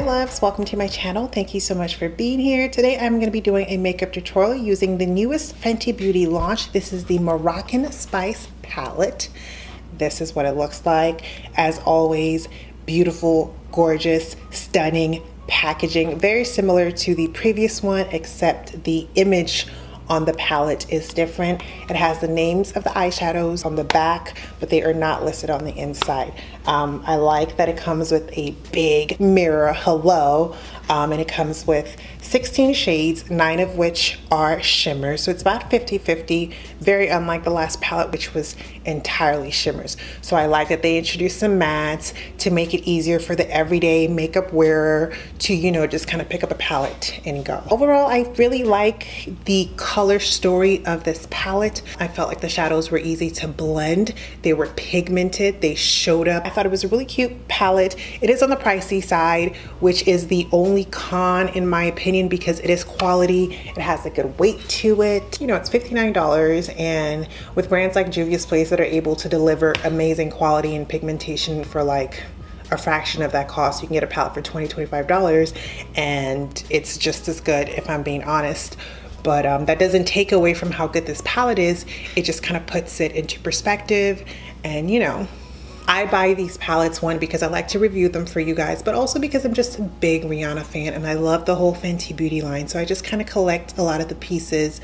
loves, welcome to my channel. Thank you so much for being here. Today I'm going to be doing a makeup tutorial using the newest Fenty Beauty launch. This is the Moroccan Spice Palette. This is what it looks like. As always, beautiful, gorgeous, stunning packaging. Very similar to the previous one, except the image on the palette is different. It has the names of the eyeshadows on the back, but they are not listed on the inside. I like that it comes with a big mirror, hello, and it comes with 16 shades, 9 of which are shimmers. So it's about 50-50, very unlike the last palette, which was entirely shimmers. So I like that they introduced some mattes to make it easier for the everyday makeup wearer to, you know, just kind of pick up a palette and go. Overall, I really like the color story of this palette. I felt like the shadows were easy to blend. They were pigmented, they showed up. I thought it was a really cute palette. It is on the pricey side, which is the only con in my opinion, because it is quality. It has a good weight to it. You know, it's $59, and with brands like Juvia's Place that are able to deliver amazing quality and pigmentation for like a fraction of that cost, you can get a palette for $20-$25, and it's just as good, if I'm being honest. But that doesn't take away from how good this palette is. It just kind of puts it into perspective. And you know, I buy these palettes, one, because I like to review them for you guys, but also because I'm just a big Rihanna fan and I love the whole Fenty Beauty line. So I just kind of collect a lot of the pieces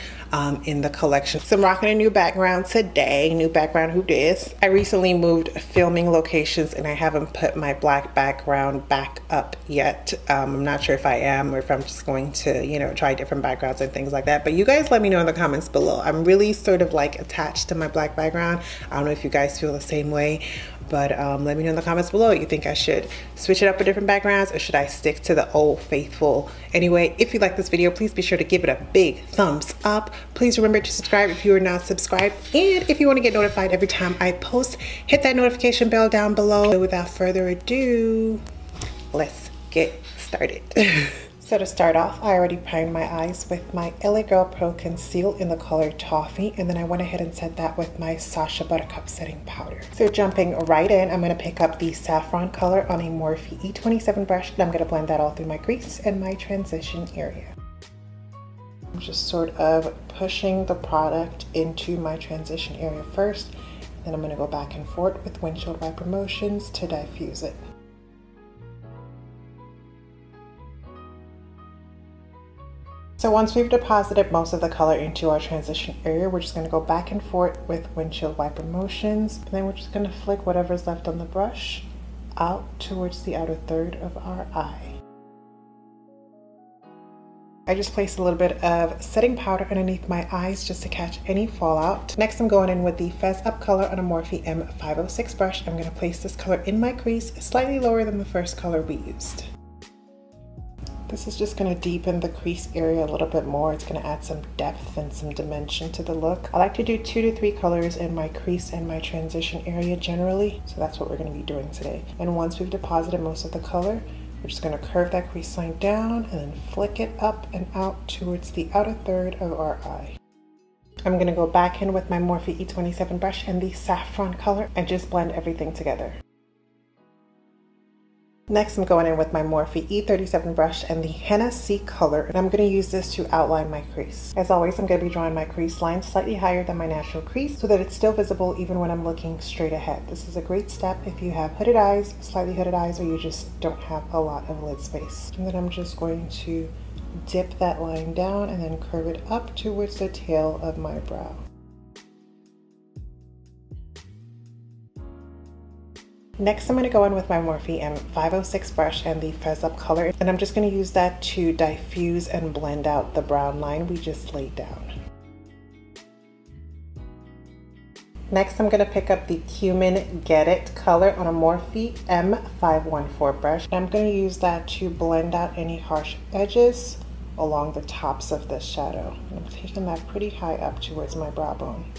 in the collection. So I'm rocking a new background today. New background, who dis? I recently moved filming locations and I haven't put my black background back up yet. I'm not sure if I am or if I'm just going to, you know, try different backgrounds and things like that. But you guys let me know in the comments below. I'm really sort of like attached to my black background. I don't know if you guys feel the same way, but let me know in the comments below. You think I should switch it up with different backgrounds, or should I stick to the old faithful? Anyway, if you like this video, please be sure to give it a big thumbs up. Please remember to subscribe if you are not subscribed. And if you want to get notified every time I post, hit that notification bell down below. Without further ado, let's get started. So to start off, I already primed my eyes with my LA Girl Pro Conceal in the color Toffee, and then I went ahead and set that with my Sacha Buttercup setting powder. So jumping right in, I'm going to pick up the saffron color on a Morphe E27 brush, and I'm going to blend that all through my crease and my transition area. I'm just sort of pushing the product into my transition area first, then I'm going to go back and forth with windshield wiper motions to diffuse it. So once we've deposited most of the color into our transition area, we're just going to go back and forth with windshield wiper motions, and then we're just going to flick whatever's left on the brush out towards the outer third of our eye. I just placed a little bit of setting powder underneath my eyes just to catch any fallout. Next, I'm going in with the Fezz Up color on a Morphe M506 brush. I'm going to place this color in my crease, slightly lower than the first color we used. This is just going to deepen the crease area a little bit more. It's going to add some depth and some dimension to the look. I like to do 2 to 3 colors in my crease and my transition area generally. So that's what we're going to be doing today. And once we've deposited most of the color, we're just going to curve that crease line down and then flick it up and out towards the outer third of our eye. I'm going to go back in with my Morphe E27 brush and the saffron color and just blend everything together. Next, I'm going in with my Morphe E37 brush and the Henna C color, and I'm going to use this to outline my crease. As always, I'm going to be drawing my crease line slightly higher than my natural crease so that it's still visible even when I'm looking straight ahead. This is a great step if you have hooded eyes, slightly hooded eyes, or you just don't have a lot of lid space. And then I'm just going to dip that line down and then curve it up towards the tail of my brow. Next, I'm going to go in with my Morphe M506 brush and the Fezz Up color, and I'm just going to use that to diffuse and blend out the brown line we just laid down. Next, I'm going to pick up the Cumin Get It color on a Morphe M514 brush, and I'm going to use that to blend out any harsh edges along the tops of this shadow. And I'm taking that pretty high up towards my brow bone.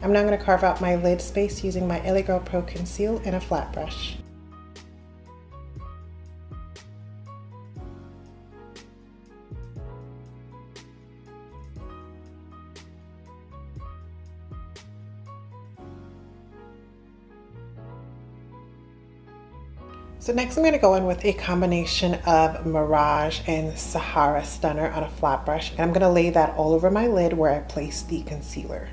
I'm now going to carve out my lid space using my LA Girl Pro Conceal and a flat brush. So next I'm going to go in with a combination of Mirage and Sahara Stunner on a flat brush, and I'm going to lay that all over my lid where I placed the concealer.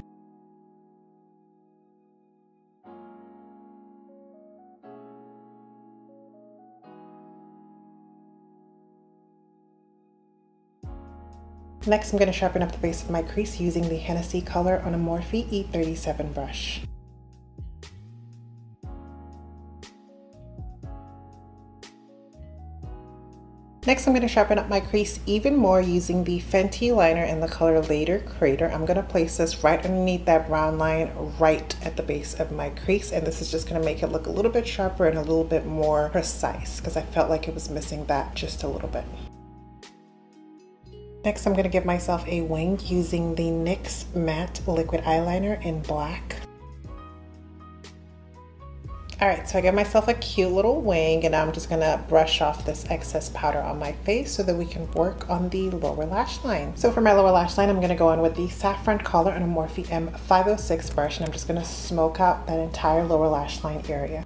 Next, I'm going to sharpen up the base of my crease using the Hennessy color on a Morphe E37 brush. Next, I'm going to sharpen up my crease even more using the Fenty liner in the color Later Crater. I'm going to place this right underneath that brown line right at the base of my crease, and this is just going to make it look a little bit sharper and a little bit more precise because I felt like it was missing that just a little bit. Next, I'm going to give myself a wing using the NYX Matte Liquid Eyeliner in black. Alright, so I give myself a cute little wing, and I'm just going to brush off this excess powder on my face so that we can work on the lower lash line. So for my lower lash line, I'm going to go in with the Saffron color on a Morphe M506 brush, and I'm just going to smoke out that entire lower lash line area.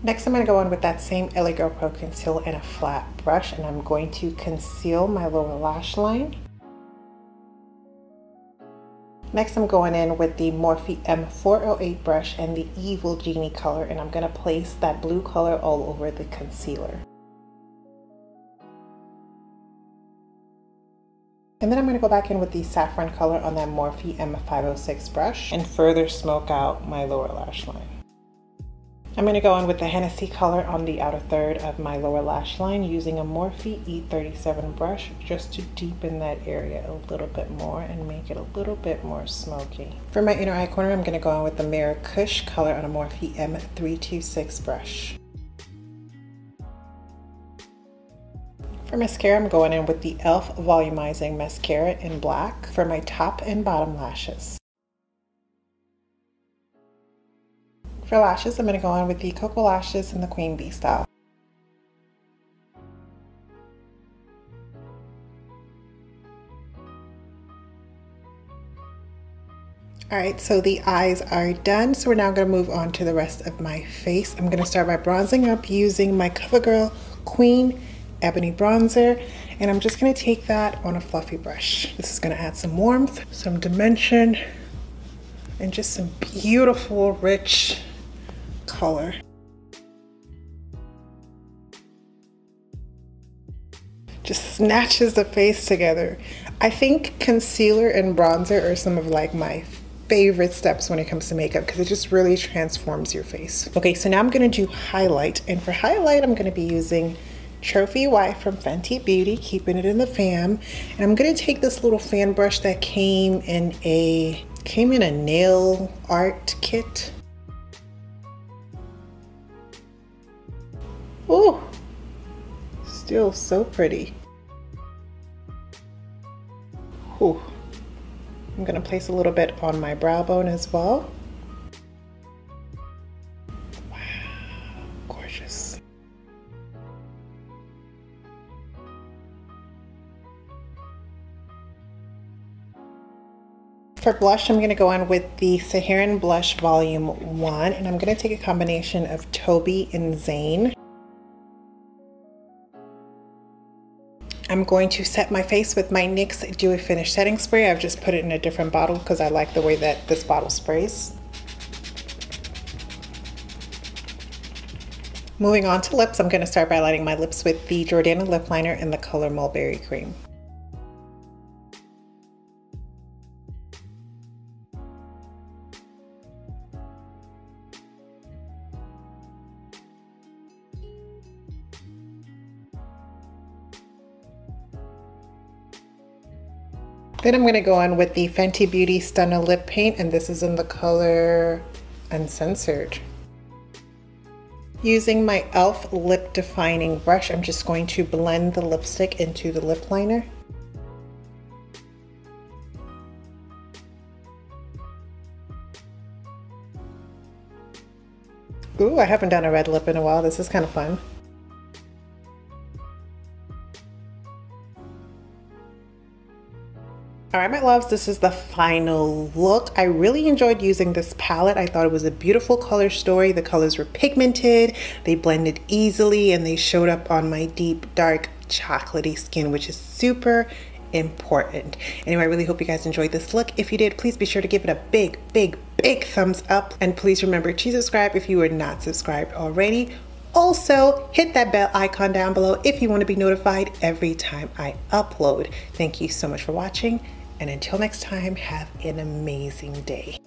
Next, I'm going to go in with that same LA Girl Pro Conceal in a flat brush, and I'm going to conceal my lower lash line. Next, I'm going in with the Morphe M408 brush and the Evil Genie color, and I'm going to place that blue color all over the concealer. And then I'm going to go back in with the Saffron color on that Morphe M506 brush and further smoke out my lower lash line. I'm going to go in with the Hennessy color on the outer third of my lower lash line using a Morphe E37 brush just to deepen that area a little bit more and make it a little bit more smoky. For my inner eye corner, I'm going to go in with the Mirror Kush color on a Morphe M326 brush. For mascara, I'm going in with the e.l.f. Volumizing Mascara in black for my top and bottom lashes. For lashes, I'm going to go on with the Cocoa Lashes in the Queen Bee style. Alright, so the eyes are done, so we're now going to move on to the rest of my face. I'm going to start by bronzing up using my CoverGirl Queen Ebony Bronzer, and I'm just going to take that on a fluffy brush. This is going to add some warmth, some dimension, and just some beautiful, rich color. Just snatches the face together. I think concealer and bronzer are some of like my favorite steps when it comes to makeup because it just really transforms your face. Okay, so now I'm going to do highlight, and for highlight I'm going to be using Trophy Wife from Fenty Beauty, keeping it in the fam, and I'm going to take this little fan brush that came in a nail art kit. Ooh, still so pretty. Ooh. I'm going to place a little bit on my brow bone as well. Wow, gorgeous. For blush, I'm going to go on with the Saharan Blush Volume 1, and I'm going to take a combination of Toby and Zane. I'm going to set my face with my NYX Dewy Finish Setting Spray. I've just put it in a different bottle because I like the way that this bottle sprays. Moving on to lips, I'm going to start by lighting my lips with the Jordana Lip Liner in the color Mulberry Cream. Then I'm going to go on with the Fenty Beauty Stunner Lip Paint, and this is in the color Uncensored. Using my e.l.f. Lip Defining Brush, I'm just going to blend the lipstick into the lip liner. Ooh, I haven't done a red lip in a while. This is kind of fun. All right, my loves, this is the final look. I really enjoyed using this palette. I thought it was a beautiful color story. The colors were pigmented, they blended easily, and they showed up on my deep, dark, chocolatey skin, which is super important. Anyway, I really hope you guys enjoyed this look. If you did, please be sure to give it a big, big, big thumbs up. And please remember to subscribe if you are not subscribed already. Also, hit that bell icon down below if you want to be notified every time I upload. Thank you so much for watching. And until next time, have an amazing day.